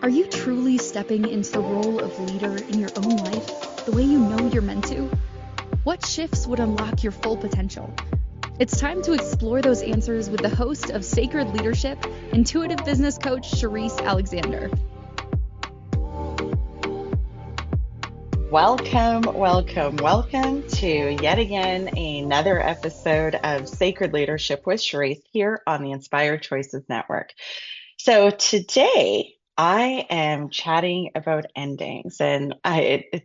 Are you truly stepping into the role of leader in your own life the way you know you're meant to? What shifts would unlock your full potential? It's time to explore those answers with the host of Sacred Leadership, intuitive business coach Sherisse Alexander. Welcome to yet again another episode of Sacred Leadership with Sherisse here on the Inspired Choices Network. So today I am chatting about endings, and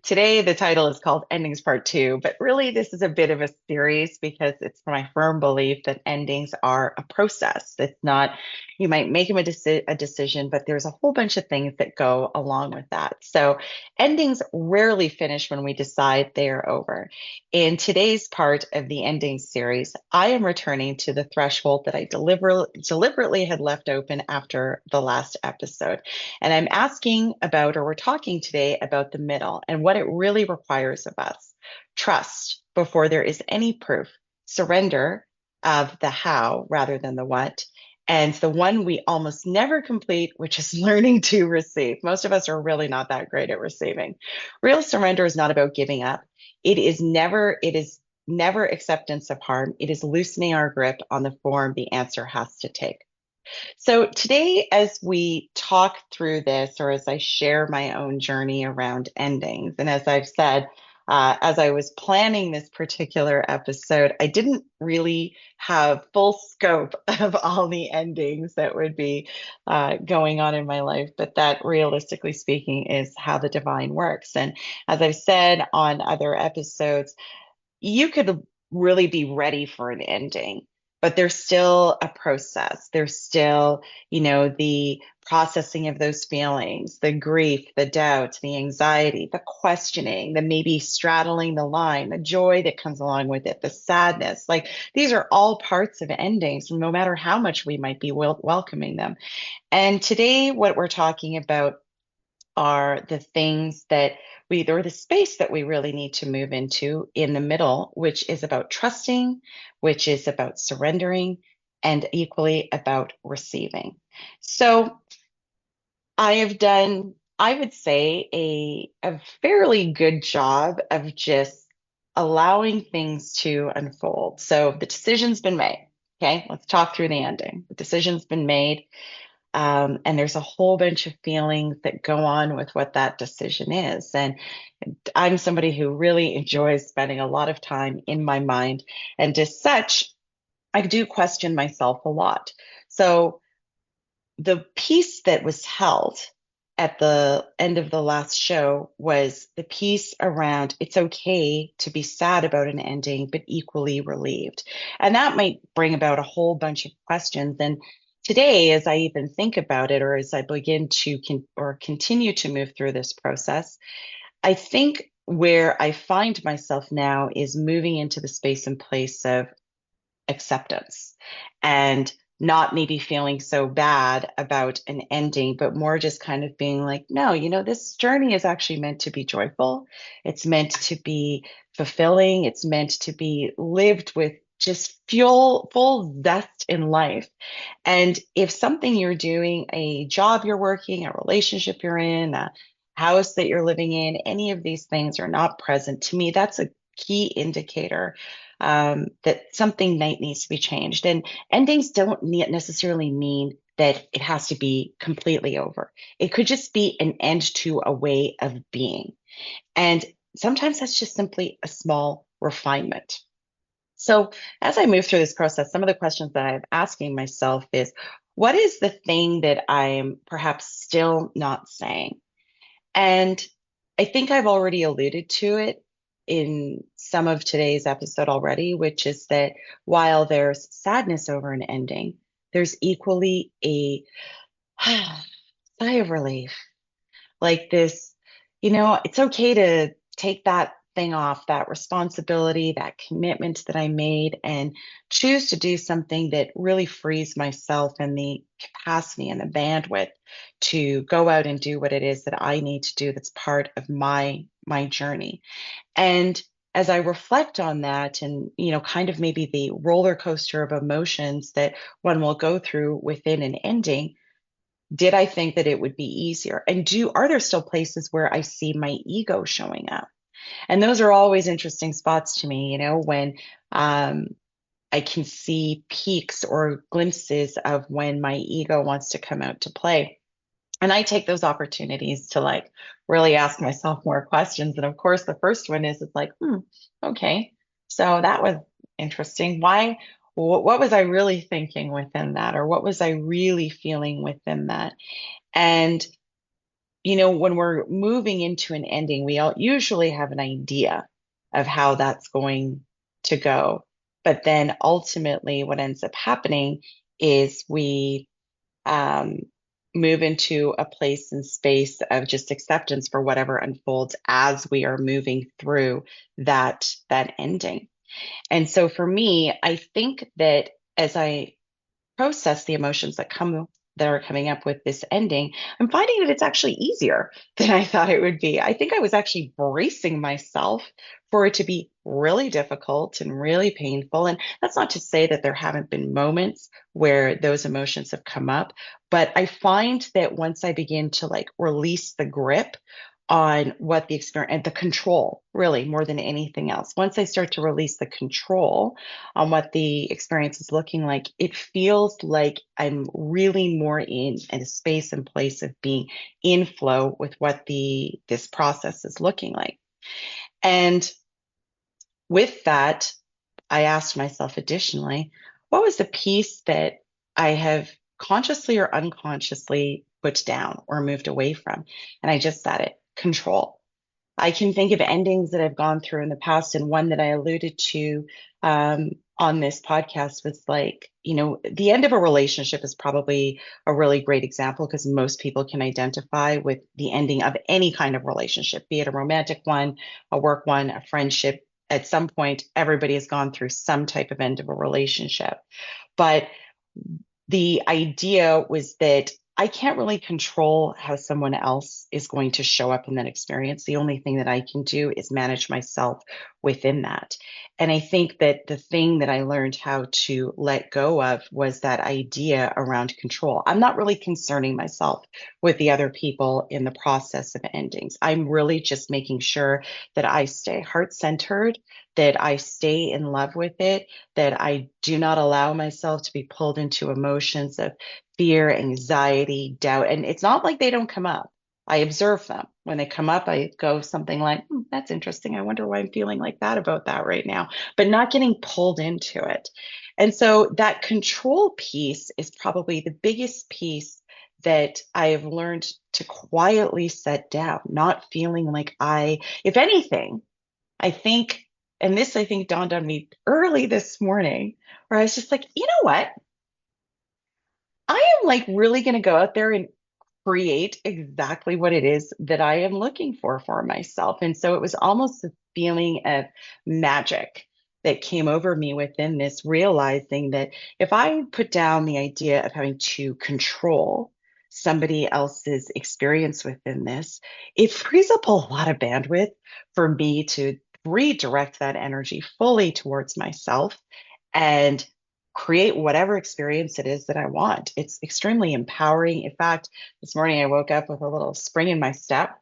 today the title is called Endings Part 2, but really this is a bit of a series because it's my firm belief that endings are a process. It's not, you might make them a decision, but there's a whole bunch of things that go along with that. So endings rarely finish when we decide they are over. In today's part of the endings series, I am returning to the threshold that I deliberately had left open after the last episode. And I'm asking about, or we're talking today about the middle and what it really requires of us. Trust before there is any proof, surrender of the how rather than the what, and the one we almost never complete, which is learning to receive. Most of us are really not that great at receiving. Real surrender is not about giving up. It is never acceptance of harm. It is loosening our grip on the form the answer has to take. So today, as we talk through this, or as I share my own journey around endings, and as I've said, as I was planning this particular episode, I didn't really have full scope of all the endings that would be going on in my life, but that realistically speaking is how the divine works. And as I've said on other episodes, you could really be ready for an ending, but there's still a process. There's still, the processing of those feelings, the grief, the doubt, the anxiety, the questioning, the maybe straddling the line, the joy that comes along with it, the sadness. Like these are all parts of endings, no matter how much we might be welcoming them. And today, what we're talking about are the things that or the space that we really need to move into in the middle, which is about trusting, which is about surrendering, and equally about receiving. So I have done, I would say, a fairly good job of just allowing things to unfold. So the decision's been made. Okay, let's talk through the ending. The decision's been made. And there's a whole bunch of feelings that go on with what that decision is. And I'm somebody who really enjoys spending a lot of time in my mind. And as such, I do question myself a lot. So the piece that was held at the end of the last show was the piece around it's okay to be sad about an ending, but equally relieved. And that might bring about a whole bunch of questions. And today, as I even think about it, or as I begin to continue to move through this process, I think where I find myself now is moving into the space and place of acceptance and not maybe feeling so bad about an ending, but more just kind of being like, no, this journey is actually meant to be joyful. It's meant to be fulfilling. It's meant to be lived with just full zest in life. And if something you're doing, a job you're working, a relationship you're in, a house that you're living in, any of these things are not present, to me, that's a key indicator that something needs to be changed. And endings don't necessarily mean that it has to be completely over. It could just be an end to a way of being. And sometimes that's just simply a small refinement. So as I move through this process, some of the questions that I'm asking myself is, what is the thing that I'm perhaps still not saying? And I think I've already alluded to it in some of today's episode already, which is that while there's sadness over an ending, there's equally a sigh of relief. Like this, it's okay to take that thing off, that responsibility, that commitment that I made, and choose to do something that really frees myself and the capacity and the bandwidth to go out and do what it is that I need to do that's part of my journey. And as I reflect on that and, kind of maybe the roller coaster of emotions that one will go through within an ending, Did I think that it would be easier? And are there still places where I see my ego showing up? And those are always interesting spots to me, when um, I can see peaks or glimpses of when my ego wants to come out to play. And I take those opportunities to like really ask myself more questions. And of course, the first one is it's like, okay, so that was interesting. Why? What was I really thinking within that? Or what was I really feeling within that? And, when we're moving into an ending, we all usually have an idea of how that's going to go. But then ultimately, what ends up happening is we um, move into a place and space of just acceptance for whatever unfolds as we are moving through that ending. And so for me, I think that as I process the emotions that are coming up with this ending, I'm finding that it's actually easier than I thought it would be. I think I was actually bracing myself for it to be really difficult and really painful. And that's not to say that there haven't been moments where those emotions have come up, but I find that once I begin to like release the grip on what the experience and the control, really more than anything else, once I start to release the control on what the experience is looking like, it feels like I'm really more in a space and place of being in flow with what the this process is looking like. And with that, I asked myself additionally, what was the piece that I have consciously or unconsciously put down or moved away from? And I just said it, control. I can think of endings that I've gone through in the past, and one that I alluded to on this podcast was like, the end of a relationship is probably a really great example because most people can identify with the ending of any kind of relationship, be it a romantic one, a work one, a friendship. At some point, everybody has gone through some type of end of a relationship. But the idea was that I can't really control how someone else is going to show up in that experience. The only thing that I can do is manage myself within that. And I think that the thing that I learned how to let go of was that idea around control. I'm not really concerning myself with the other people in the process of endings. I'm really just making sure that I stay heart centered, that I stay in love with it, that I do not allow myself to be pulled into emotions of fear, anxiety, doubt. And it's not like they don't come up. I observe them. When they come up, I go something like, that's interesting. I wonder why I'm feeling like that about that right now, but not getting pulled into it. And so that control piece is probably the biggest piece that I have learned to quietly set down, not feeling like if anything, I think, and this I think dawned on me early this morning, where I was just like, you know what? I am like really going to go out there and create exactly what it is that I am looking for myself. And so it was almost a feeling of magic that came over me within this, realizing that if I put down the idea of having to control somebody else's experience within this, it frees up a lot of bandwidth for me to redirect that energy fully towards myself and create whatever experience it is that I want. It's extremely empowering. In fact, this morning I woke up with a little spring in my step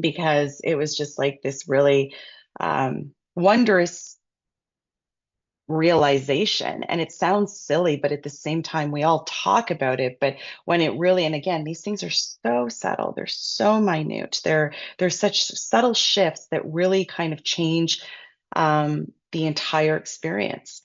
because it was just like this really wondrous realization. And it sounds silly, but at the same time, we all talk about it. But when it really, and again, these things are so subtle, they're so minute, they're such subtle shifts that really kind of change the entire experience.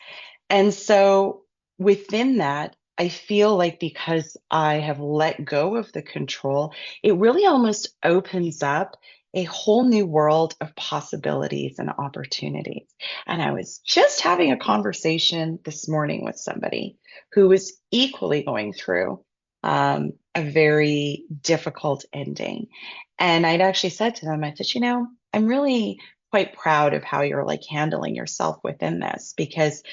And so within that, I feel like because I have let go of the control, it really almost opens up a whole new world of possibilities and opportunities. And I was just having a conversation this morning with somebody who was equally going through a very difficult ending. And I'd actually said to them, I said, I'm really quite proud of how you're like handling yourself within this because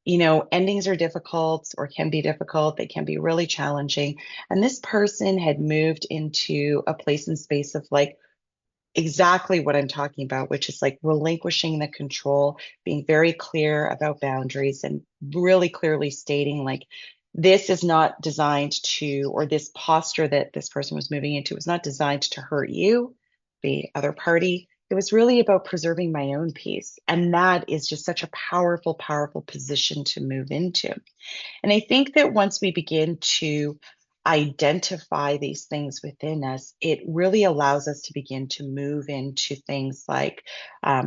endings are difficult or can be difficult. They can be really challenging. And this person had moved into a place and space of like exactly what I'm talking about, which is like relinquishing the control, being very clear about boundaries and really clearly stating like, this is not designed to, or this posture that this person was moving into was not designed to hurt you, the other party. It was really about preserving my own peace. And that is just such a powerful, powerful position to move into. And I think that once we begin to identify these things within us, it really allows us to begin to move into things like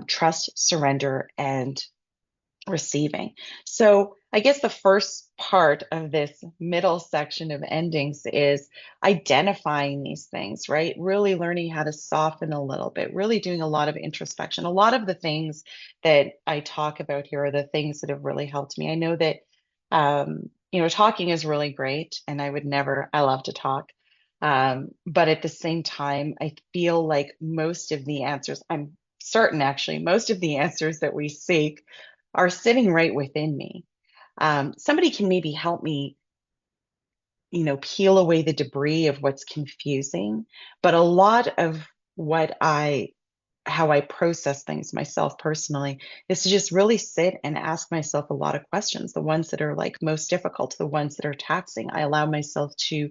trust, surrender, and receiving. So I guess the first part of this middle section of endings is identifying these things, right? Really learning how to soften a little bit, really doing a lot of introspection. A lot of the things that I talk about here are the things that have really helped me. I know that, talking is really great, and I love to talk. But at the same time, I feel like most of the answers, I'm certain actually, most of the answers that we seek are sitting right within me. Somebody can maybe help me, peel away the debris of what's confusing, but a lot of what I how I process things myself personally is to just really sit and ask myself a lot of questions, the ones that are like most difficult, the ones that are taxing. I allow myself to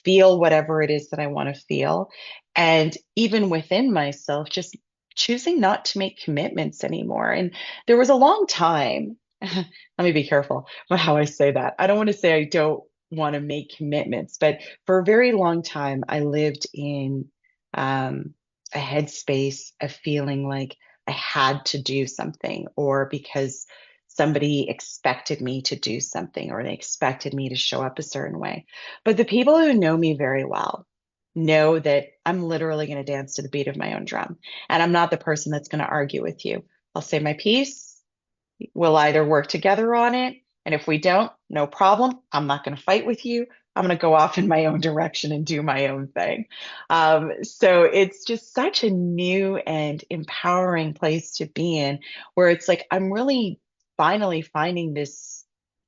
feel whatever it is that I want to feel. And even within myself, just choosing not to make commitments anymore. And there was a long time, let me be careful about how I say that. I don't want to say I don't want to make commitments, but for a very long time, I lived in um, a headspace of feeling like I had to do something, or because somebody expected me to do something, or they expected me to show up a certain way. But the people who know me very well know that I'm literally going to dance to the beat of my own drum. And I'm not the person that's going to argue with you. I'll say my piece. We'll either work together on it. And if we don't, no problem. I'm not going to fight with you. I'm going to go off in my own direction and do my own thing. So it's just such a new and empowering place to be in, where it's like I'm really finally finding this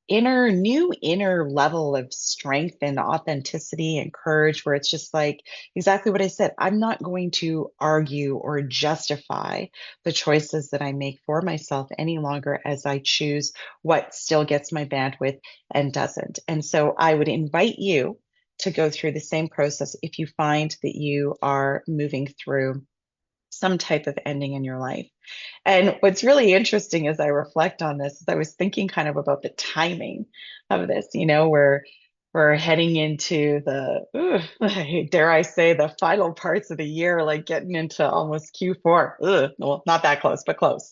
new inner level of strength and authenticity and courage, where it's just like exactly what I said. I'm not going to argue or justify the choices that I make for myself any longer, as I choose what still gets my bandwidth and doesn't. And so I would invite you to go through the same process if you find that you are moving through some type of ending in your life. And what's really interesting as I reflect on this is I was thinking kind of about the timing of this. We're heading into dare I say, the final parts of the year, like getting into almost Q4. Well, not that close, but close.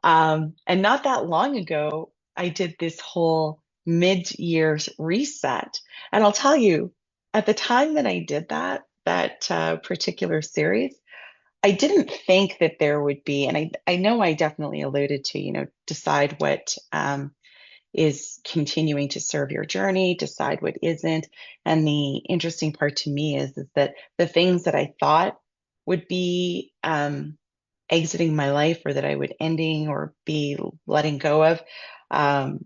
And not that long ago, I did this whole mid-year reset. And I'll tell you, at the time that I did that particular series, I didn't think that there would be, and I know I definitely alluded to, decide what is continuing to serve your journey, decide what isn't. And the interesting part to me is that the things that I thought would be exiting my life, or that I would ending or be letting go of, um,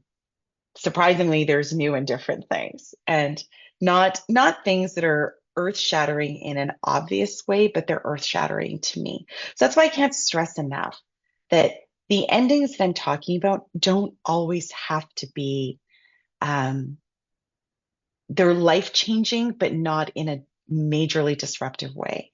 surprisingly, there's new and different things, and not things that are earth shattering in an obvious way, but they're earth shattering to me. So that's why I can't stress enough that the endings that I'm talking about don't always have to be, um, they're life changing, but not in a majorly disruptive way.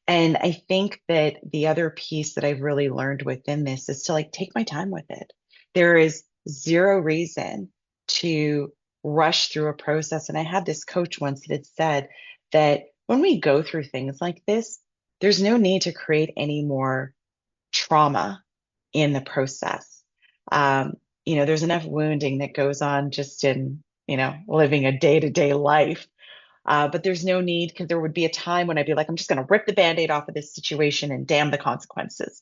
And I think that the other piece that I've really learned within this is to like take my time with it. There is zero reason to rush through a process. And I had this coach once that had said that when we go through things like this, there's no need to create any more trauma in the process. Um, there's enough wounding that goes on just in, living a day-to-day life, but there's no need, because there would be a time when I'd be like, I'm just going to rip the band-aid off of this situation and damn the consequences.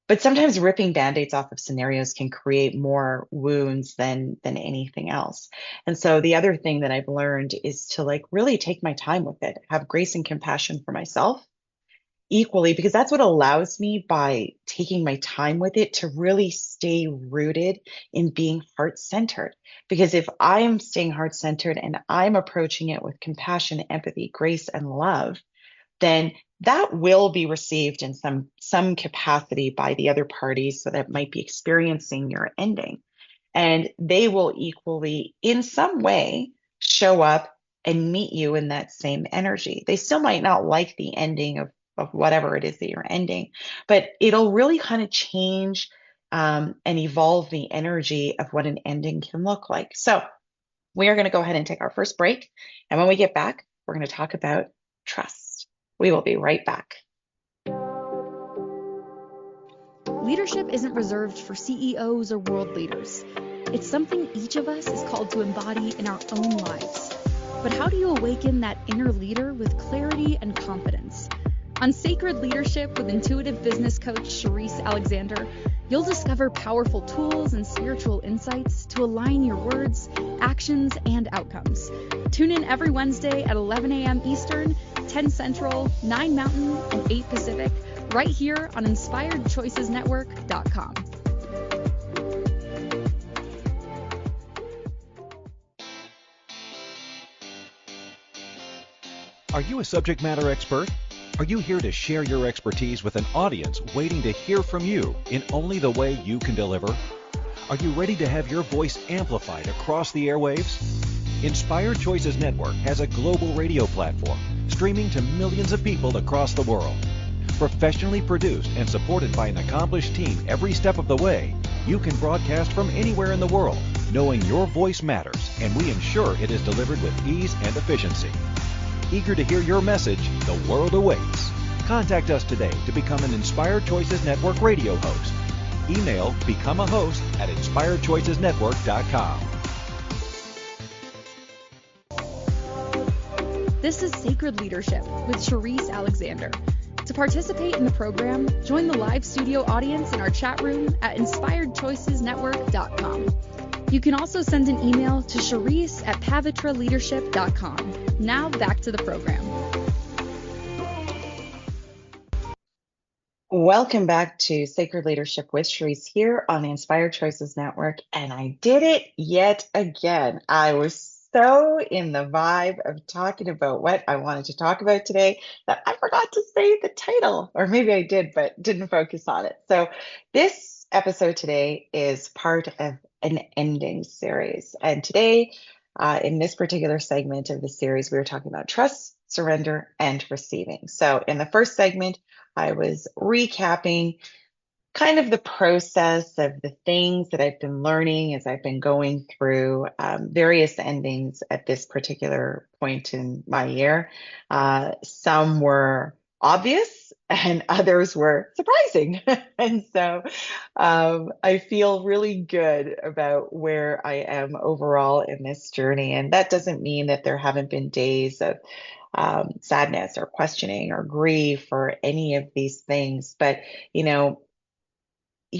But sometimes ripping band-aids off of scenarios can create more wounds than anything else. And so the other thing that I've learned is to like really take my time with it, have grace and compassion for myself equally, because that's what allows me, by taking my time with it, to really stay rooted in being heart centered. Because if I'm staying heart centered and I'm approaching it with compassion, empathy, grace, and love, then that will be received in some capacity by the other parties, so that might be experiencing your ending, and they will equally in some way show up and meet you in that same energy. They still might not like the ending of whatever it is that you're ending, but it'll really kind of change and evolve the energy of what an ending can look like. So we are going to go ahead and take our first break. And when we get back, we're going to talk about trust. We will be right back. Leadership isn't reserved for CEOs or world leaders. It's something each of us is called to embody in our own lives. But how do you awaken that inner leader with clarity and confidence? On Sacred Leadership with intuitive business coach Sherisse Alexander, you'll discover powerful tools and spiritual insights to align your words, actions, and outcomes. Tune in every Wednesday at 11 a.m. Eastern, 10 Central, 9 Mountain, and 8 Pacific, right here on InspiredChoicesNetwork.com. Are you a subject matter expert? Are you here to share your expertise with an audience waiting to hear from you in only the way you can deliver? Are you ready to have your voice amplified across the airwaves? Inspired Choices Network has a global radio platform streaming to millions of people across the world. Professionally produced and supported by an accomplished team every step of the way, you can broadcast from anywhere in the world, knowing your voice matters, and we ensure it is delivered with ease and efficiency. Eager to hear your message, the world awaits. Contact us today to become an Inspired Choices Network radio host. Email becomeahost@inspiredchoicesnetwork.com. This is Sacred Leadership with Sherisse Alexander. To participate in the program, join the live studio audience in our chat room at inspiredchoicesnetwork.com. You can also send an email to Sherisse@pavitraleadership.com. Now back to the program. Welcome back to Sacred Leadership with Sherisse here on the Inspired Choices Network. And I did it yet again. I was so in the vibe of talking about what I wanted to talk about today that I forgot to say the title, or maybe I did, but didn't focus on it. So this episode today is part of an ending series. And today, in this particular segment of the series, we were talking about trust, surrender, and receiving. So in the first segment, I was recapping kind of the process of the things that I've been learning as I've been going through various endings at this particular point in my year. Some were obvious and others were surprising. And so I feel really good about where I am overall in this journey. And that doesn't mean that there haven't been days of sadness or questioning or grief or any of these things. But, you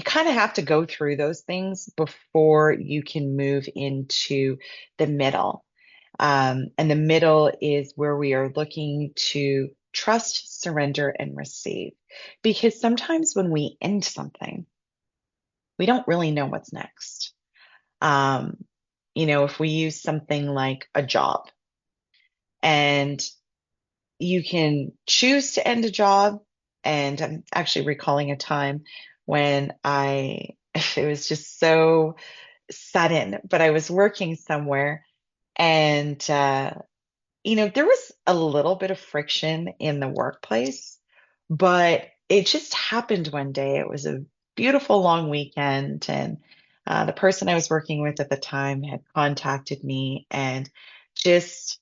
kind of have to go through those things before you can move into the middle. And the middle is where we are looking to trust, surrender, and receive. Because sometimes when we end something, we don't really know what's next. If we use something like a job, and you can choose to end a job. And I'm actually recalling a time when it was just so sudden, but I was working somewhere and, there was a little bit of friction in the workplace, but it just happened one day. It was a beautiful long weekend. And the person I was working with at the time had contacted me and just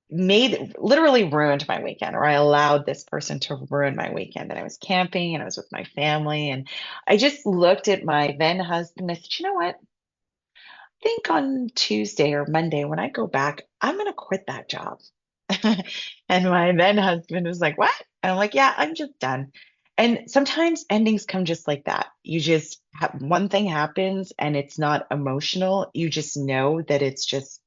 literally ruined my weekend, or I allowed this person to ruin my weekend. And I was camping and I was with my family. And I just looked at my then husband and I said, you know what? I think on Tuesday or Monday when I go back, I'm going to quit that job. And my then husband was like, what? And I'm like, yeah, I'm just done. And sometimes endings come just like that. You just have one thing happens and it's not emotional. You just know that it's just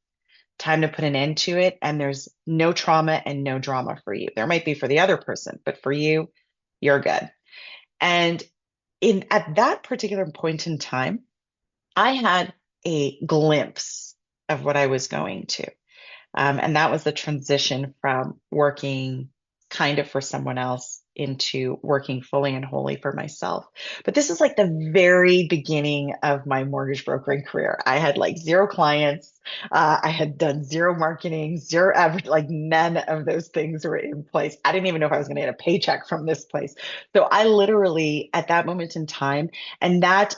time to put an end to it. And there's no trauma and no drama for you. There might be for the other person, but for you, you're good. And at that particular point in time, I had a glimpse of what I was going to. And that was the transition from working kind of for someone else into working fully and wholly for myself. But this is like the very beginning of my mortgage brokering career. I had like zero clients. I had done zero marketing, zero average, like none of those things were in place. I didn't even know if I was going to get a paycheck from this place. So I literally, at that moment in time, and that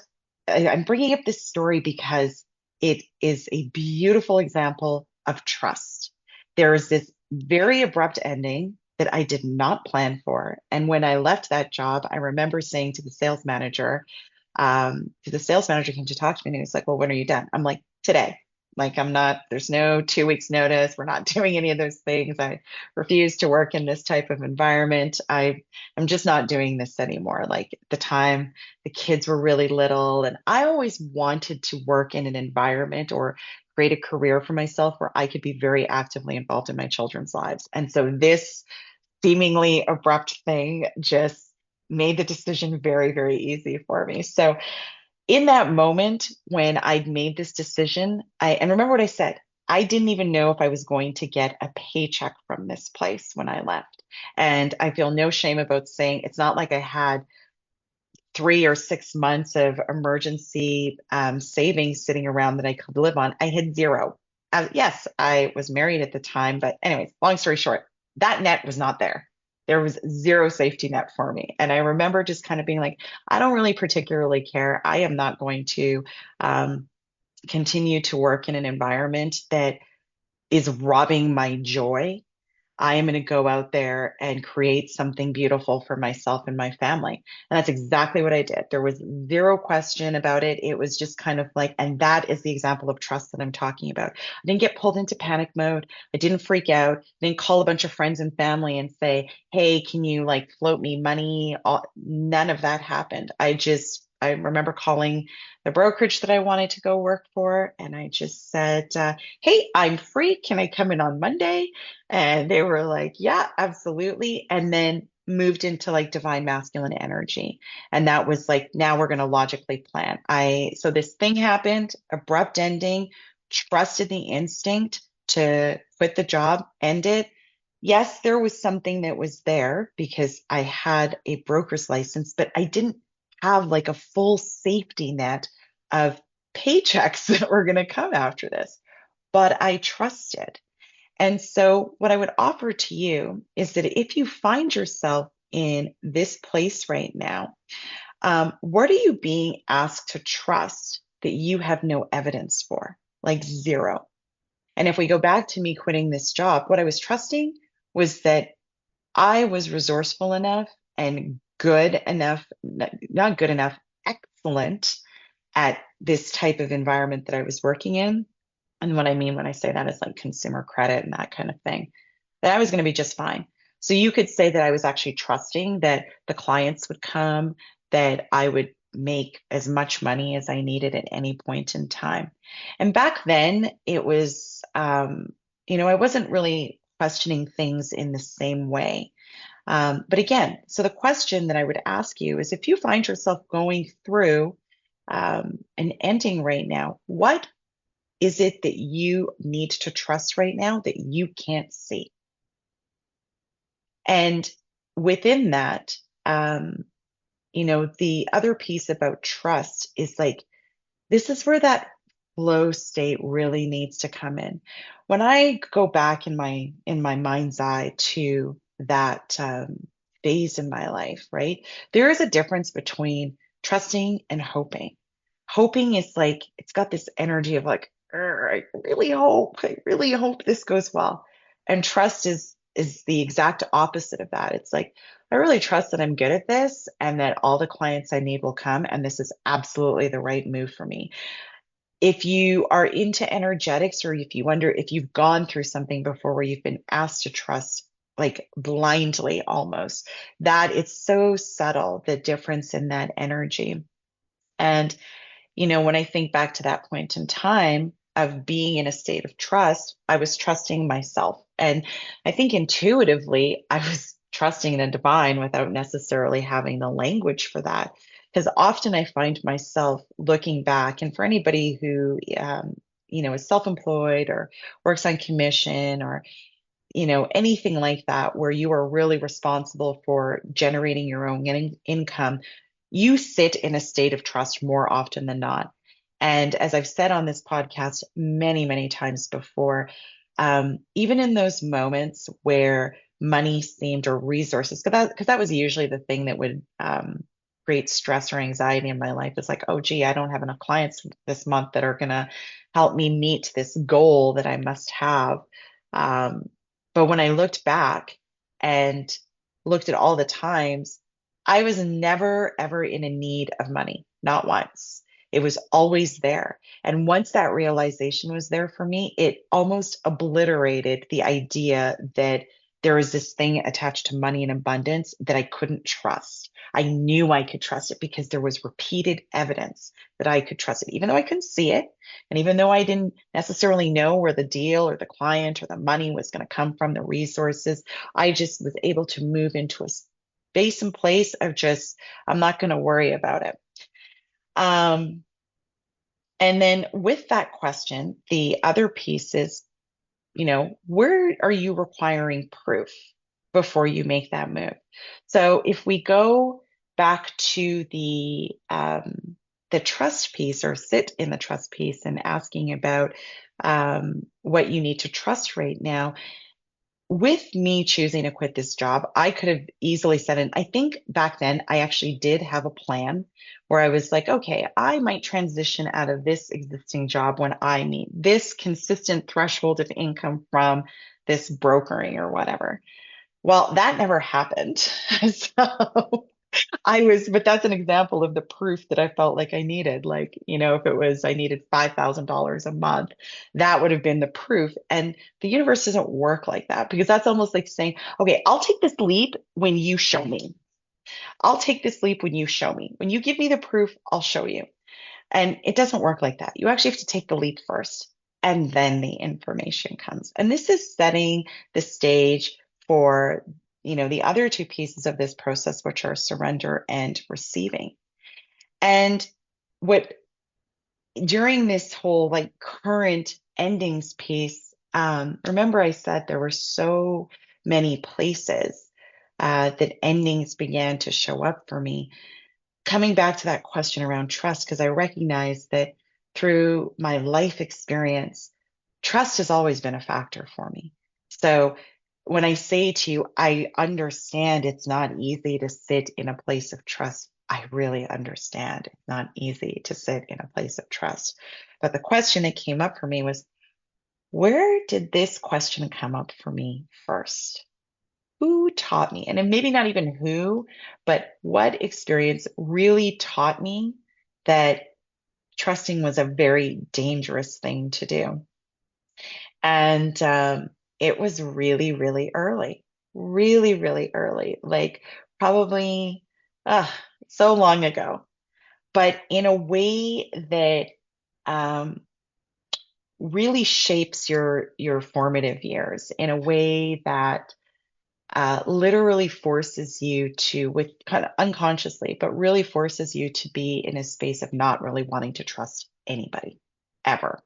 I'm bringing up this story because it is a beautiful example of trust. There is this very abrupt ending that I did not plan for. And when I left that job, I remember saying to the sales manager, the sales manager came to talk to me and he was like, well, when are you done? I'm like, today. Like, I'm not, there's no 2 weeks notice. We're not doing any of those things. I refuse to work in this type of environment. I'm just not doing this anymore. Like at the time, the kids were really little, and I always wanted to work in an environment or create a career for myself where I could be very actively involved in my children's lives. And so this seemingly abrupt thing just made the decision very, very easy for me. So in that moment when I'd made this decision, and remember what I said, I didn't even know if I was going to get a paycheck from this place when I left. And I feel no shame about saying it's not like I had 3 or 6 months of emergency savings sitting around that I could live on. I had zero. Yes, I was married at the time, but anyways, long story short, that net was not there. There was zero safety net for me. And I remember just kind of being like, I don't really particularly care. I am not going to continue to work in an environment that is robbing my joy. I am going to go out there and create something beautiful for myself and my family. And that's exactly what I did. There was zero question about it. It was just kind of like, and that is the example of trust that I'm talking about. I didn't get pulled into panic mode. I didn't freak out. I didn't call a bunch of friends and family and say, hey, can you like float me money? None of that happened. I remember calling the brokerage that I wanted to go work for. And I just said, hey, I'm free. Can I come in on Monday? And they were like, yeah, absolutely. And then moved into like divine masculine energy. And that was like, now we're going to logically plan. So this thing happened, abrupt ending, trusted the instinct to quit the job, end it. Yes, there was something that was there because I had a broker's license, but I didn't have like a full safety net of paychecks that were going to come after this. But I trusted. And so, what I would offer to you is that if you find yourself in this place right now, what are you being asked to trust that you have no evidence for? Like zero. And if we go back to me quitting this job, what I was trusting was that I was resourceful enough and good enough, not good enough, excellent at this type of environment that I was working in. And what I mean when I say that is like consumer credit and that kind of thing, that I was going to be just fine. So you could say that I was actually trusting that the clients would come, that I would make as much money as I needed at any point in time. And back then it was, I wasn't really questioning things in the same way. But again, so the question that I would ask you is if you find yourself going through an ending right now, what is it that you need to trust right now that you can't see? And within that, the other piece about trust is like, this is where that flow state really needs to come in. When I go back in my mind's eye to that phase in my life, right? There is a difference between trusting and hoping. Hoping is like, it's got this energy of like, I really hope this goes well. And trust is the exact opposite of that. It's like, I really trust that I'm good at this and that all the clients I need will come. And this is absolutely the right move for me. If you are into energetics, or if you wonder if you've gone through something before where you've been asked to trust like blindly almost, that it's so subtle, the difference in that energy. And when I think back to that point in time of being in a state of trust, I was trusting myself. And I think intuitively, I was trusting in a divine without necessarily having the language for that. Because often I find myself looking back, and for anybody who, is self employed or works on commission or anything like that, where you are really responsible for generating your own income, you sit in a state of trust more often than not. And as I've said on this podcast many, many times before, even in those moments where money seemed, or resources, because that was usually the thing that would create stress or anxiety in my life. It's like, oh, gee, I don't have enough clients this month that are going to help me meet this goal that I must have. Um, but when I looked back and looked at all the times, I was never, ever in a need of money, not once. It was always there. And once that realization was there for me, it almost obliterated the idea that there was this thing attached to money and abundance that I couldn't trust. I knew I could trust it because there was repeated evidence that I could trust it, even though I couldn't see it. And even though I didn't necessarily know where the deal or the client or the money was going to come from, the resources, I just was able to move into a space and place of just, I'm not going to worry about it. And then with that question, the other piece is, where are you requiring proof before you make that move? So if we go back to the trust piece, or sit in the trust piece and asking about what you need to trust right now, with me choosing to quit this job, I could have easily said, and I think back then I actually did have a plan where I was like, okay, I might transition out of this existing job when I meet this consistent threshold of income from this brokering or whatever. Well, that never happened. So but that's an example of the proof that I felt like I needed. Like, if it was, I needed $5,000 a month, that would have been the proof. And the universe doesn't work like that, because that's almost like saying, okay, I'll take this leap when you show me. I'll take this leap when you show me. When you give me the proof, I'll show you. And it doesn't work like that. You actually have to take the leap first, and then the information comes. And this is setting the stage for, the other two pieces of this process, which are surrender and receiving. And what during this whole like current endings piece, remember I said there were so many places that endings began to show up for me. Coming back to that question around trust, because I recognize that through my life experience, trust has always been a factor for me. So when I say to you, I understand it's not easy to sit in a place of trust, I really understand it's not easy to sit in a place of trust. But the question that came up for me was, where did this question come up for me first? Who taught me? And maybe not even who, but what experience really taught me that trusting was a very dangerous thing to do? And it was really, really early, really, really early, like probably so long ago, but in a way that um, really shapes your formative years, in a way that literally forces you to, with kind of unconsciously, but really forces you to be in a space of not really wanting to trust anybody ever.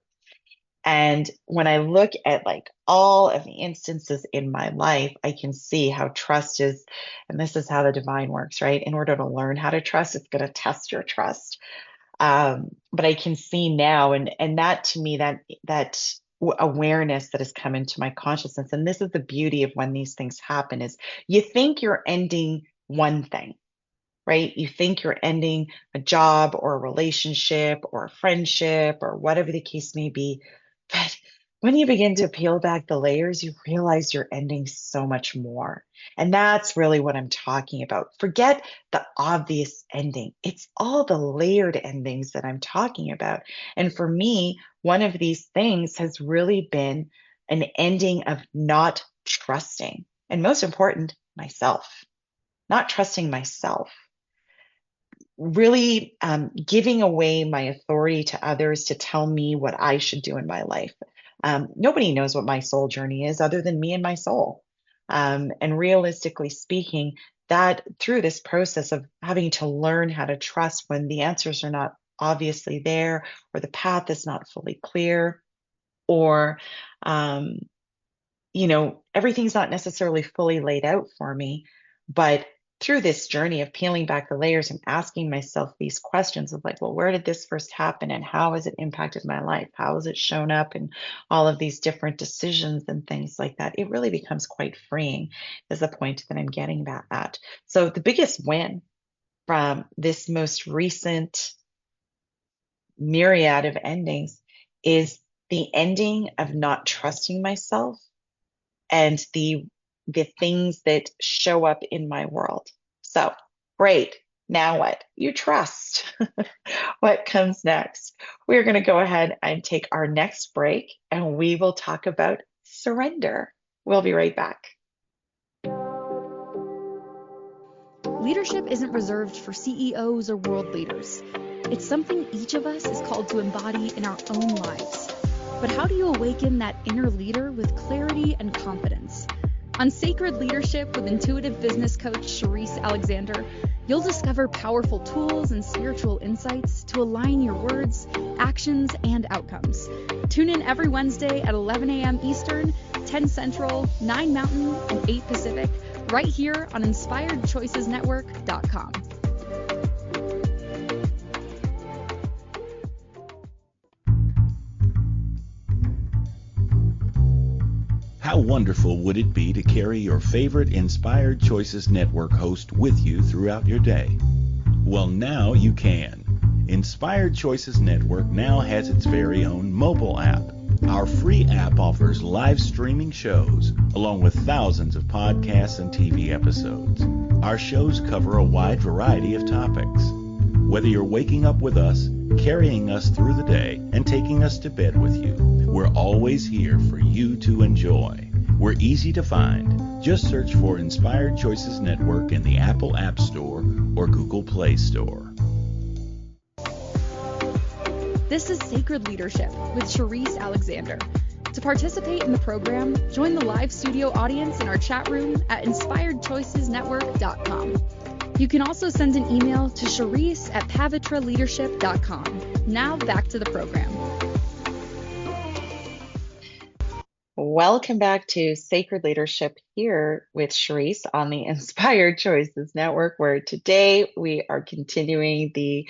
And when I look at like all of the instances in my life, I can see how trust is, and this is how the divine works, right? In order to learn how to trust, it's going to test your trust. But I can see now, and that to me, that awareness that has come into my consciousness, and this is the beauty of when these things happen, is you think you're ending one thing, right? You think you're ending a job or a relationship or a friendship or whatever the case may be. But when you begin to peel back the layers, you realize you're ending so much more. And that's really what I'm talking about. Forget the obvious ending. It's all the layered endings that I'm talking about. And for me, one of these things has really been an ending of not trusting. And most important, myself, not trusting myself, really giving away my authority to others to tell me what I should do in my life. Nobody knows what my soul journey is other than me and my soul. And realistically speaking, that through this process of having to learn how to trust when the answers are not obviously there, or the path is not fully clear, or everything's not necessarily fully laid out for me, but through this journey of peeling back the layers and asking myself these questions of like, well, where did this first happen and how has it impacted my life? How has it shown up in all of these different decisions and things like that? It really becomes quite freeing, is the point that I'm getting back at. So the biggest win from this most recent myriad of endings is the ending of not trusting myself and the things that show up in my world. So, great. Now what? You trust. What comes next? We're going to go ahead and take our next break and we will talk about surrender. We'll be right back. Leadership isn't reserved for CEOs or world leaders. It's something each of us is called to embody in our own lives. But how do you awaken that inner leader with clarity and confidence? On Sacred Leadership with intuitive business coach Sherisse Alexander, you'll discover powerful tools and spiritual insights to align your words, actions, and outcomes. Tune in every Wednesday at 11 a.m. Eastern, 10 Central, 9 Mountain, and 8 Pacific, right here on InspiredChoicesNetwork.com. How wonderful would it be to carry your favorite Inspired Choices Network host with you throughout your day? Well, now you can. Inspired Choices Network now has its very own mobile app. Our free app offers live streaming shows, along with thousands of podcasts and TV episodes. Our shows cover a wide variety of topics. Whether you're waking up with us, carrying us through the day, and taking us to bed with you, we're always here for you to enjoy. We're easy to find. Just search for Inspired Choices Network in the Apple App Store or Google Play Store. This is Sacred Leadership with Sherisse Alexander. To participate in the program, join the live studio audience in our chat room at InspiredChoicesNetwork.com. You can also send an email to Sherisse@pavitraleadership.com. Now back to the program. Welcome back to Sacred Leadership here with Sherisse on the Inspired Choices Network, where today we are continuing the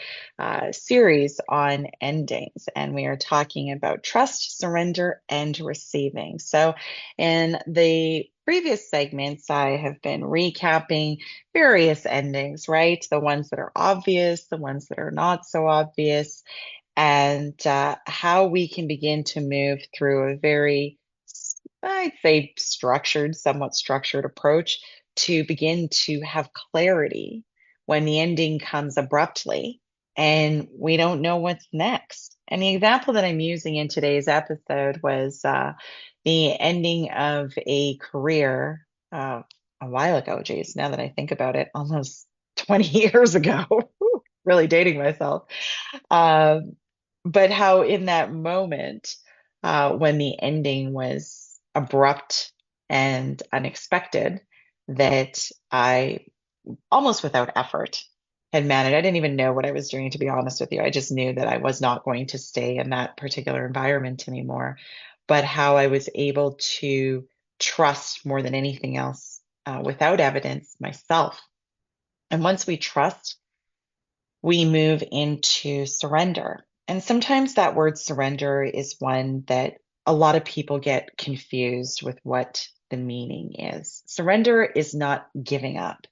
series on endings, and we are talking about trust, surrender, and receiving. So in the previous segments, I have been recapping various endings, right? The ones that are obvious, the ones that are not so obvious, and how we can begin to move through a very, I'd say, somewhat structured approach to begin to have clarity when the ending comes abruptly and we don't know what's next. And the example that I'm using in today's episode was the ending of a career a while ago. Geez, now that I think about it, almost 20 years ago, really dating myself. But how in that moment, when the ending was abrupt and unexpected, that I almost without effort had managed. I didn't even know what I was doing, to be honest with you. I just knew that I was not going to stay in that particular environment anymore. But how I was able to trust more than anything else, without evidence, myself. And once we trust, we move into surrender. And sometimes that word surrender is one that a lot of people get confused with what the meaning is. Surrender is not giving up.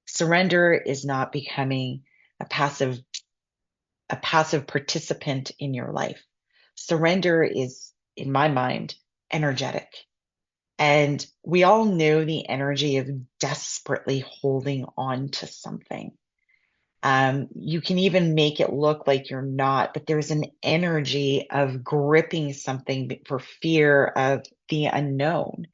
Surrender is not becoming a passive participant in your life. Surrender is, in my mind, energetic. And we all know the energy of desperately holding on to something. You can even make it look like you're not, but there's an energy of gripping something for fear of the unknown.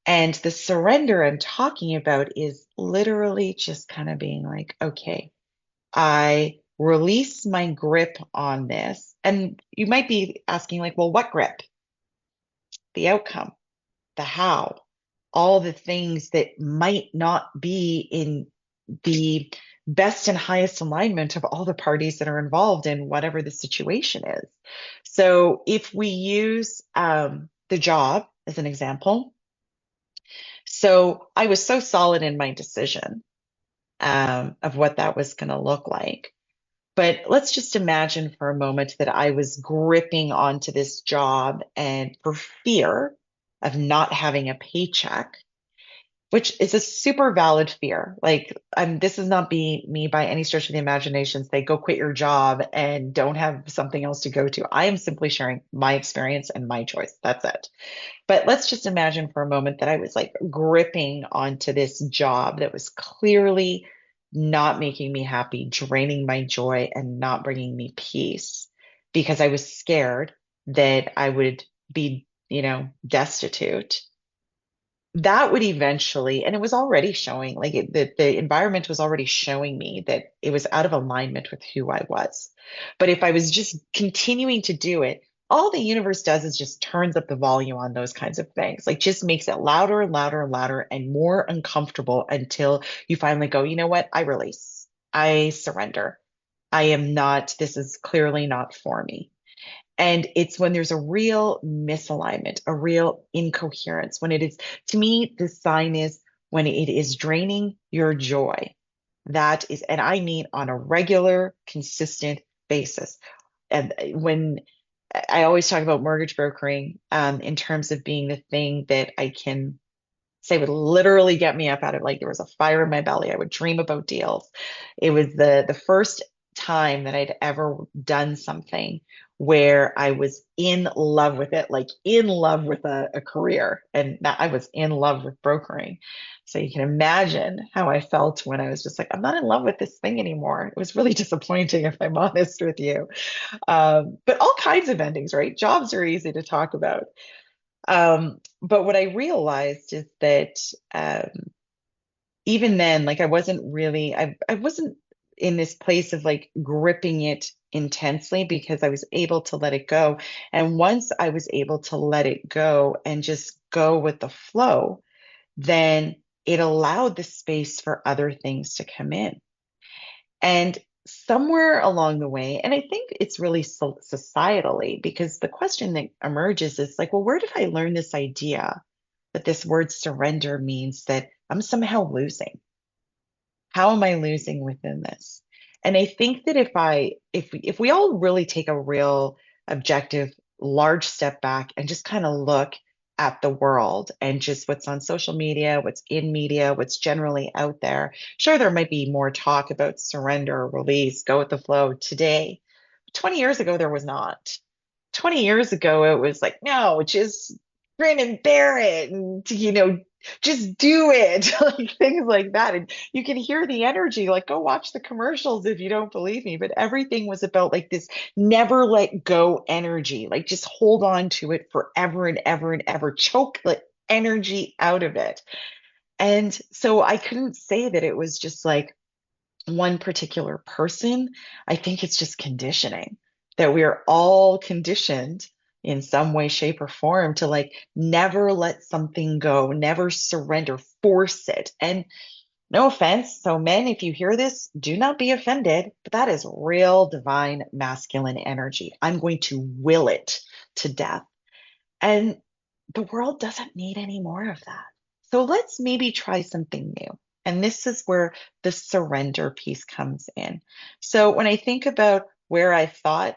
And the surrender I'm talking about is literally just kind of being like, okay, I release my grip on this. And you might be asking, like, well, what grip? The outcome, the how, all the things that might not be in the best and highest alignment of all the parties that are involved in whatever the situation is. So if we use the job as an example, So I was so solid in my decision of what that was going to look like. But let's just imagine for a moment that I was gripping onto this job and for fear of not having a paycheck, which is a super valid fear. Like, this is not me by any stretch of the imagination. Say, go quit your job and don't have something else to go to. I am simply sharing my experience and my choice. That's it. But let's just imagine for a moment that I was like gripping onto this job that was clearly not making me happy, draining my joy, and not bringing me peace because I was scared that I would be, destitute. That would eventually, and it was already showing, like the environment was already showing me that it was out of alignment with who I was. But if I was just continuing to do it, all the universe does is just turns up the volume on those kinds of things, like just makes it louder and louder and louder and more uncomfortable until you finally go, you know what? I release, I surrender. I am not, this is clearly not for me. And it's when there's a real misalignment, a real incoherence, when it is, to me, the sign is when it is draining your joy. That is, and I mean on a regular, consistent basis. And when I always talk about mortgage brokering, in terms of being the thing that I can say would literally get me up out of, like, there was a fire in my belly. I would dream about deals. It was the first time that I'd ever done something where I was in love with it, like in love with a career, and that I was in love with brokering. So you can imagine how I felt when I was just like, I'm not in love with this thing anymore. It was really disappointing, if I'm honest with you. But all kinds of endings, right? Jobs are easy to talk about. But what I realized is that even then, like, I wasn't really, I wasn't in this place of like gripping it intensely because I was able to let it go. And once I was able to let it go and just go with the flow, then it allowed the space for other things to come in. And somewhere along the way, and I think it's really societally, because the question that emerges is like, well, where did I learn this idea that this word surrender means that I'm somehow losing? How am I losing within this? And I think that if we all really take a real objective, large step back and just kind of look at the world and just what's on social media, what's in media, what's generally out there. Sure, there might be more talk about surrender, release, go with the flow today. 20 years ago, there was not. 20 years ago, it was like, no, just grin and bear it and, just do it, like things like that. And you can hear the energy, like, go watch the commercials if you don't believe me. But everything was about like this never let go energy, like just hold on to it forever and ever and ever, choke the energy out of it. And so I couldn't say that it was just like one particular person. I think it's just conditioning, that we are all conditioned in some way, shape, or form to like never let something go, never surrender, force it. And no offense. So, men, if you hear this, do not be offended, but that is real divine masculine energy. I'm going to will it to death. And the world doesn't need any more of that. So let's maybe try something new. And this is where the surrender piece comes in. So when I think about where I thought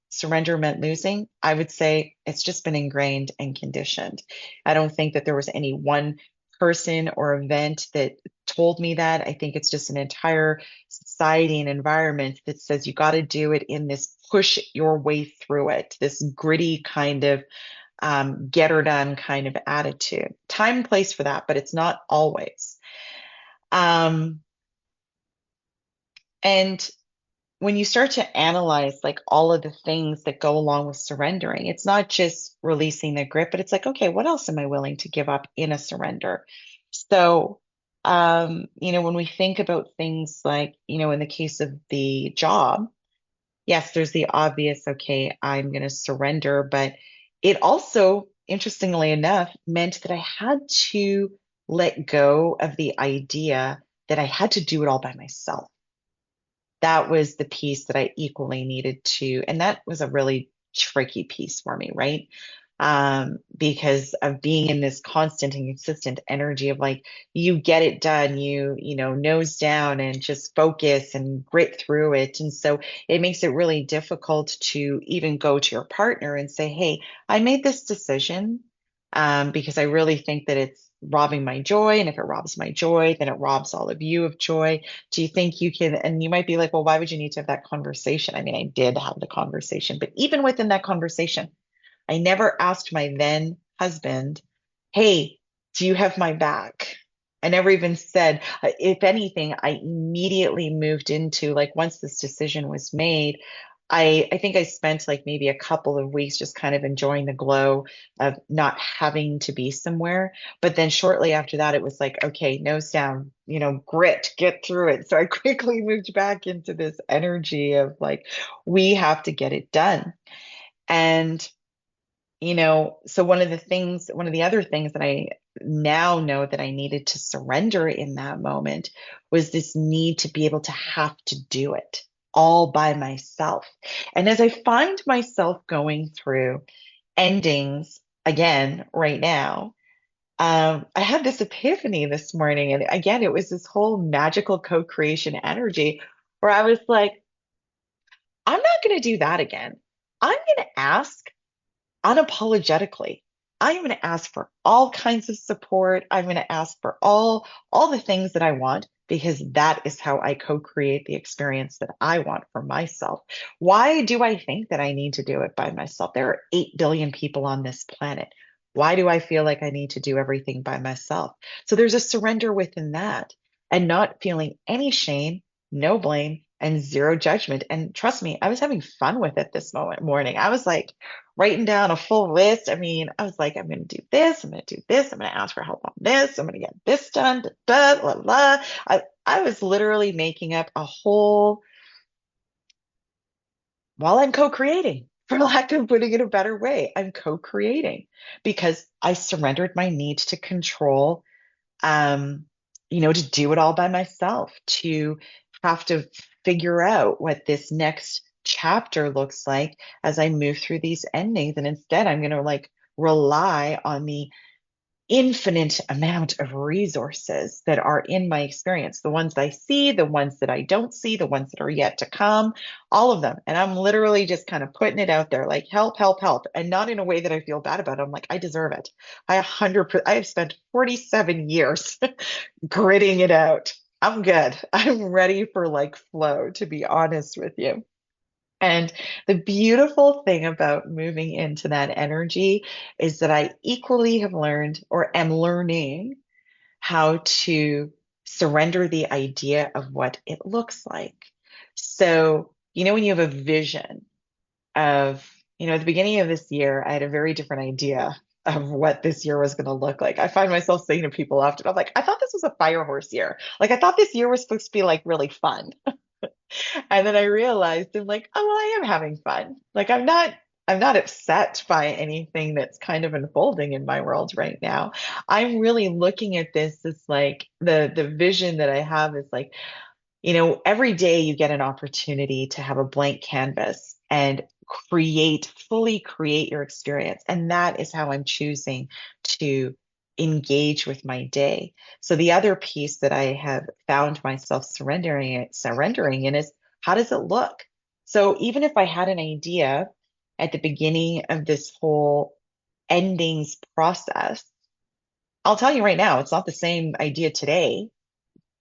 surrender meant losing, I would say it's just been ingrained and conditioned. I don't think that there was any one person or event that told me that. I think it's just an entire society and environment that says you got to do it in this push your way through it, this gritty kind of get her done kind of attitude. Time and place for that, but it's not always. And when you start to analyze like all of the things that go along with surrendering, it's not just releasing the grip, but it's like, okay, what else am I willing to give up in a surrender? So, when we think about things like, in the case of the job, yes, there's the obvious, okay, I'm going to surrender, but it also, interestingly enough, meant that I had to let go of the idea that I had to do it all by myself. That was the piece that I equally needed to, and that was a really tricky piece for me, right? because of being in this constant and consistent energy of like, you get it done, nose down and just focus and grit through it. And so it makes it really difficult to even go to your partner and say, hey, I made this decision because I really think that it's robbing my joy. And if it robs my joy, then it robs all of you of joy. Do you think you can? And you might be like, well, why would you need to have that conversation? I mean, I did have the conversation, but even within that conversation, I never asked my then husband, hey, do you have my back? I never even said, if anything, I immediately moved into like once this decision was made, I think I spent like maybe a couple of weeks just kind of enjoying the glow of not having to be somewhere. But then shortly after that, it was like, okay, nose down, grit, get through it. So I quickly moved back into this energy of like, we have to get it done. And so one of the other things that I now know that I needed to surrender in that moment was this need to be able to have to do it all by myself. And as I find myself going through endings again right now, I had this epiphany this morning. And again, it was this whole magical co-creation energy where I was like, I'm not going to do that again. I'm going to ask unapologetically. I am going to ask for all kinds of support. I'm going to ask for all the things that I want because that is how I co-create the experience that I want for myself. Why do I think that I need to do it by myself? There are 8 billion people on this planet. Why do I feel like I need to do everything by myself? So there's a surrender within that and not feeling any shame, no blame, and zero judgment. And trust me, I was having fun with it this morning. I was like, writing down a full list. I mean, I was like, I'm going to do this. I'm going to do this. I'm going to ask for help on this. I'm going to get this done. Blah, blah, blah. I was literally making up a whole, while I'm co-creating, for lack of putting it a better way, I'm co-creating because I surrendered my need to control, um, to do it all by myself, to have to figure out what this next chapter looks like as I move through these endings. And instead, I'm going to like rely on the infinite amount of resources that are in my experience, the ones that I see, the ones that I don't see, the ones that are yet to come, all of them. And I'm literally just kind of putting it out there like help, help, help. And not in a way that I feel bad about it. I'm like, I deserve it. I have spent 47 years gritting it out. I'm good. I'm ready for like flow, to be honest with you. And the beautiful thing about moving into that energy is that I equally have learned or am learning how to surrender the idea of what it looks like. So, when you have a vision of, at the beginning of this year, I had a very different idea of what this year was going to look like. I find myself saying to people often, I'm like, I thought this was a fire horse year. Like, I thought this year was supposed to be like really fun. And then I realized I'm like, oh, well, I am having fun. Like I'm not upset by anything that's kind of unfolding in my world right now. I'm really looking at this as like the vision that I have is like, every day you get an opportunity to have a blank canvas and fully create your experience. And that is how I'm choosing to engage with my day. So the other piece that I have found myself surrendering in is how does it look? So even if I had an idea at the beginning of this whole endings process, I'll tell you right now, it's not the same idea today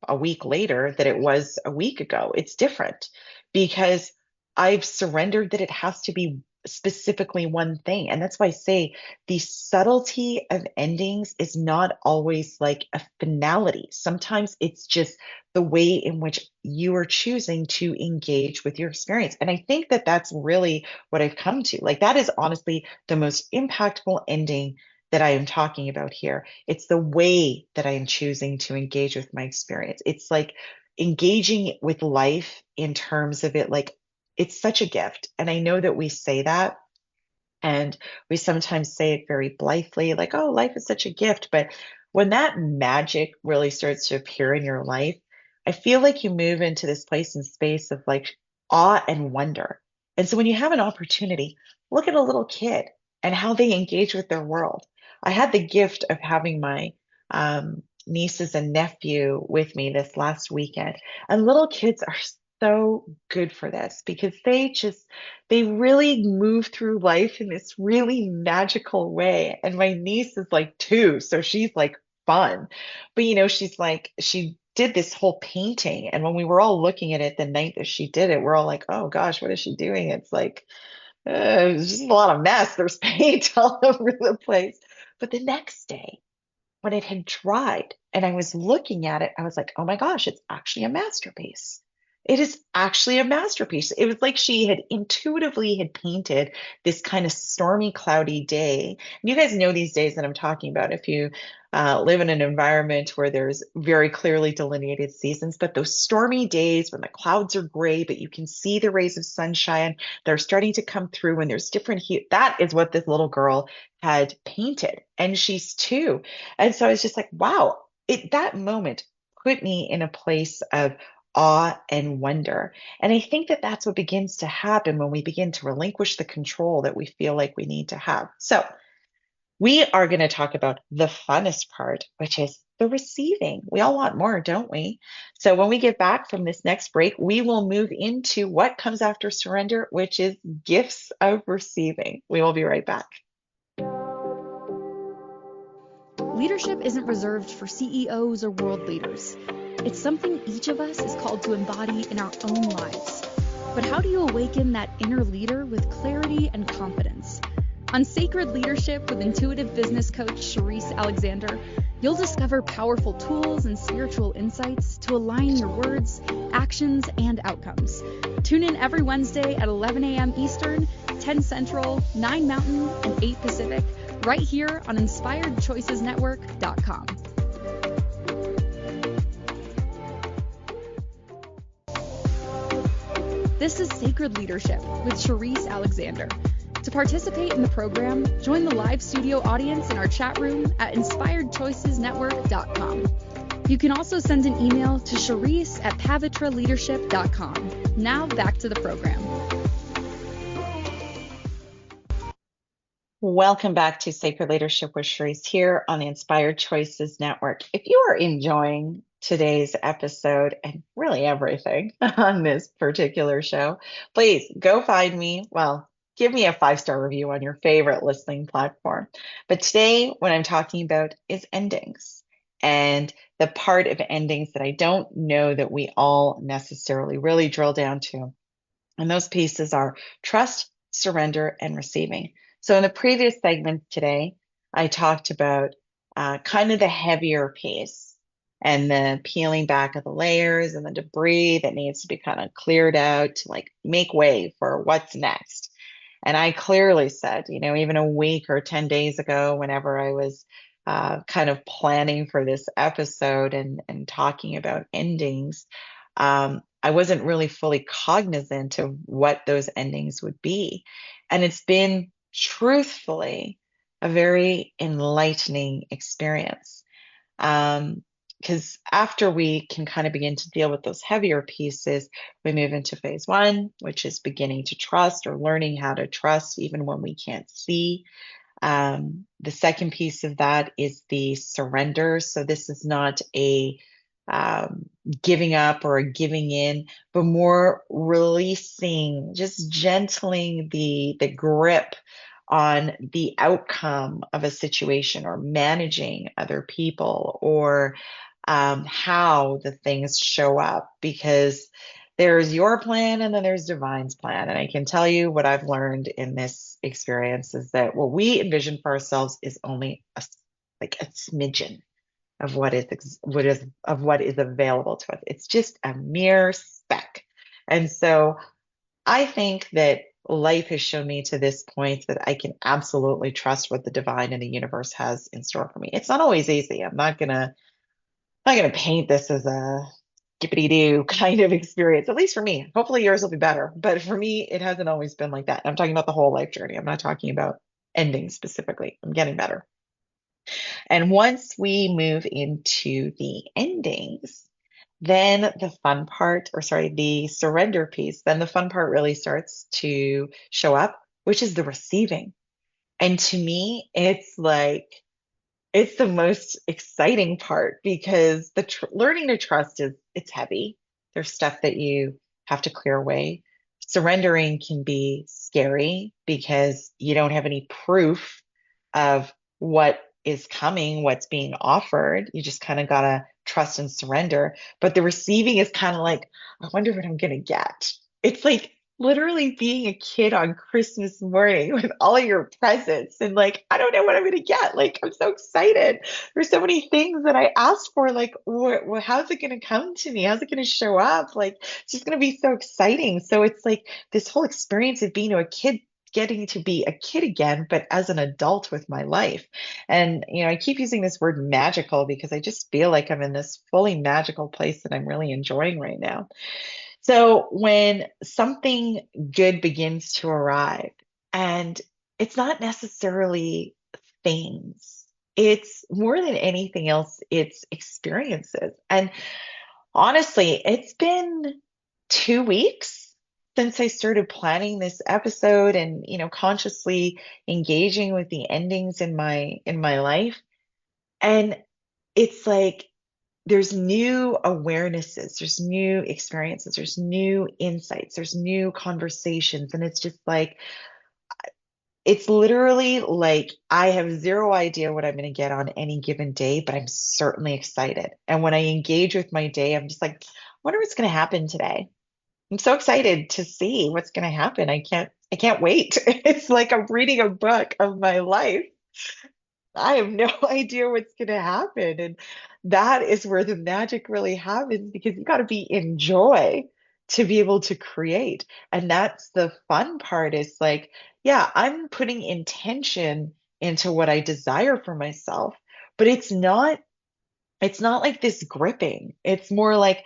a week later that it was a week ago. It's different because I've surrendered that it has to be specifically one thing. And that's why I say the subtlety of endings is not always like a finality. Sometimes it's just the way in which you are choosing to engage with your experience. And I think that that's really what I've come to. Like, that is honestly the most impactful ending that I am talking about here. It's the way that I am choosing to engage with my experience. It's like engaging with life in terms of it, like it's such a gift. And I know that we say that and we sometimes say it very blithely, like, oh, life is such a gift. But when that magic really starts to appear in your life, I feel like you move into this place and space of like awe and wonder. And so when you have an opportunity, look at a little kid. and how they engage with their world. I had the gift of having my nieces and nephew with me this last weekend, and little kids are so good for this because they really move through life in this really magical way. And my niece is like 2, so she's like fun. But she did this whole painting, and when we were all looking at it the night that she did it, we're all like, oh gosh, what is she doing? It's like it's just a lot of mess. There's paint all over the place. But the next day, when it had dried and I was looking at it, I was like, oh my gosh, it's actually a masterpiece. It is actually a masterpiece. It was like she had intuitively had painted this kind of stormy, cloudy day. And you guys know these days that I'm talking about if you live in an environment where there's very clearly delineated seasons, but those stormy days when the clouds are gray, but you can see the rays of sunshine, they're starting to come through and there's different hue. That is what this little girl had painted. And she's 2. And so I was just like, wow, that moment put me in a place of awe and wonder. And I think that that's what begins to happen when we begin to relinquish the control that we feel like we need to have. So we are going to talk about the funnest part, which is the receiving. We all want more, don't we? So when we get back from this next break, we will move into what comes after surrender, which is gifts of receiving. We will be right back. Leadership isn't reserved for CEOs or world leaders. It's something each of us is called to embody in our own lives. But how do you awaken that inner leader with clarity and confidence? On Sacred Leadership with intuitive business coach Sherisse Alexander, you'll discover powerful tools and spiritual insights to align your words, actions, and outcomes. Tune in every Wednesday at 11 a.m. Eastern, 10 Central, 9 Mountain, and 8 Pacific, right here on InspiredChoicesNetwork.com. This is Sacred Leadership with Sherisse Alexander. To participate in the program, join the live studio audience in our chat room at InspiredChoicesNetwork.com. You can also send an email to Sherisse@pavitraleadership.com. Now back to the program. Welcome back to Sacred Leadership with Sherisse here on the Inspired Choices Network. If you are enjoying today's episode and really everything on this particular show, please go find me. Well, give me a 5-star review on your favorite listening platform. But today, what I'm talking about is endings, and the part of endings that I don't know that we all necessarily really drill down to. And those pieces are trust, surrender, and receiving. So in the previous segment today, I talked about kind of the heavier piece and the peeling back of the layers and the debris that needs to be kind of cleared out to like make way for what's next. And I clearly said, even a week or 10 days ago, whenever I was kind of planning for this episode and talking about endings, I wasn't really fully cognizant of what those endings would be. And it's been truthfully a very enlightening experience. Because after we can kind of begin to deal with those heavier pieces, we move into phase 1, which is beginning to trust or learning how to trust even when we can't see. The second piece of that is the surrender. So this is not a giving up or a giving in, but more releasing, just gentling the grip on the outcome of a situation or managing other people or how the things show up, because there's your plan and then there's divine's plan. And I can tell you what I've learned in this experience is that what we envision for ourselves is only like a smidgen of what is available to us. It's just a mere speck. And so I think that life has shown me to this point that I can absolutely trust what the divine and the universe has in store for me. It's not always easy. I'm not gonna paint this as a skippity-doo kind of experience, at least for me. Hopefully yours will be better. But for me, it hasn't always been like that. I'm talking about the whole life journey. I'm not talking about endings specifically. I'm getting better. And once we move into the endings, then the fun part, the surrender piece, then the fun part really starts to show up, which is the receiving. And to me, it's the most exciting part because learning to trust it's heavy. There's stuff that you have to clear away. Surrendering can be scary because you don't have any proof of what is coming, what's being offered. You just kind of gotta trust and surrender. But the receiving is kind of like, I wonder what I'm gonna get. It's like literally being a kid on Christmas morning with all of your presents and like, I don't know what I'm going to get. Like, I'm so excited. There's so many things that I asked for. Like, how's it going to come to me? How's it going to show up? Like, it's just going to be so exciting. So it's like this whole experience of being a kid, getting to be a kid again, but as an adult with my life. And, I keep using this word magical because I just feel like I'm in this fully magical place that I'm really enjoying right now. So when something good begins to arrive, and it's not necessarily things, it's more than anything else, it's experiences. And honestly, it's been 2 weeks since I started planning this episode and, consciously engaging with the endings in my life. And it's like there's new awarenesses, there's new experiences, there's new insights, there's new conversations. And it's just like, it's literally like I have zero idea what I'm going to get on any given day, but I'm certainly excited. And when I engage with my day, I'm just like, I wonder what's going to happen today. I'm so excited to see what's going to happen. I can't wait. It's like I'm reading a book of my life. I have no idea what's going to happen. And that is where the magic really happens because you got to be in joy to be able to create. And that's the fun part is like, yeah, I'm putting intention into what I desire for myself, but it's not like this gripping. It's more like,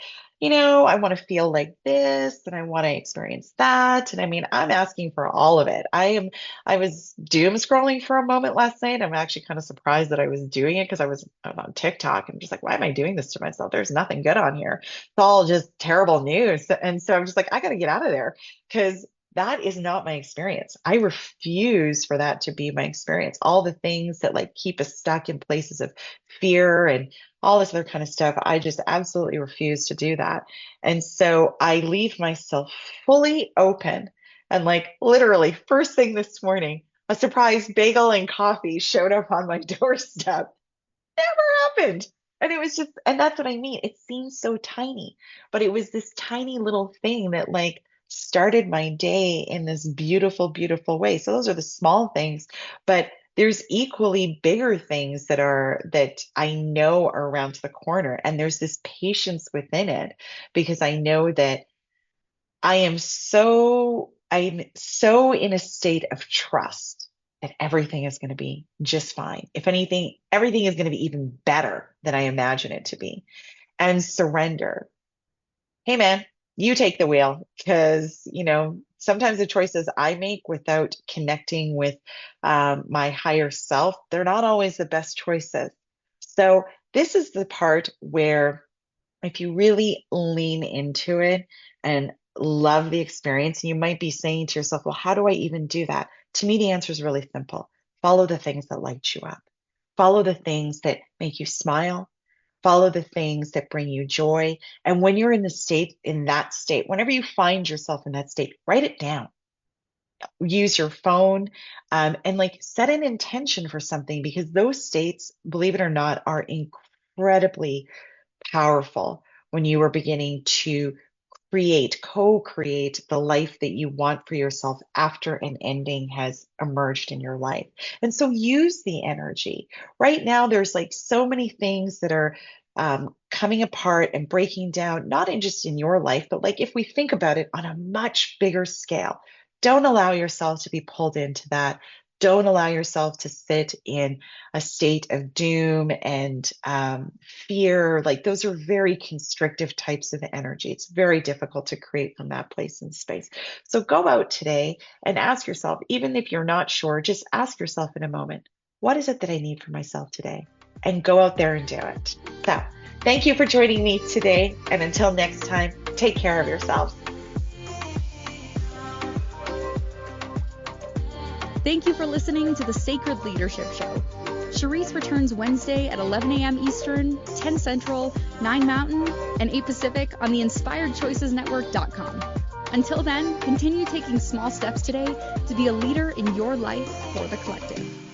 I want to feel like this and I want to experience that. And I mean, I'm asking for all of it. I was doom scrolling for a moment last night. I'm actually kind of surprised that I was doing it because I was on TikTok. I'm just like, why am I doing this to myself? There's nothing good on here. It's all just terrible news. And so I'm just like, I got to get out of there because that is not my experience. I refuse for that to be my experience. All the things that like keep us stuck in places of fear and all this other kind of stuff. I just absolutely refuse to do that. And so I leave myself fully open. And like literally, first thing this morning, a surprise bagel and coffee showed up on my doorstep. Never happened. And it was just, and that's what I mean. It seems so tiny, but it was this tiny little thing that like started my day in this beautiful, beautiful way. So those are the small things, but there's equally bigger things that I know are around the corner. And there's this patience within it because I know that I'm so in a state of trust that everything is going to be just fine. If anything, everything is going to be even better than I imagine it to be. And surrender. Hey man, you take the wheel because, sometimes the choices I make without connecting with my higher self, they're not always the best choices. So this is the part where if you really lean into it and love the experience, you might be saying to yourself, well, how do I even do that? To me, the answer is really simple. Follow the things that light you up. Follow the things that make you smile. Follow the things that bring you joy. And when you're in that state, whenever you find yourself in that state, write it down. Use your phone and like set an intention for something because those states, believe it or not, are incredibly powerful when you are beginning to co-create the life that you want for yourself after an ending has emerged in your life. And so use the energy. Right now, there's like so many things that are coming apart and breaking down, not in just in your life, but like if we think about it on a much bigger scale, don't allow yourself to be pulled into that. Don't allow yourself to sit in a state of doom and fear. Like those are very constrictive types of energy. It's very difficult to create from that place and space. So go out today and ask yourself, even if you're not sure, just ask yourself in a moment, what is it that I need for myself today? And go out there and do it. So thank you for joining me today. And until next time, take care of yourselves. Thank you for listening to the Sacred Leadership Show. Sherisse returns Wednesday at 11 a.m. Eastern, 10 Central, 9 Mountain, and 8 Pacific on the InspiredChoicesNetwork.com. Until then, continue taking small steps today to be a leader in your life for the collective.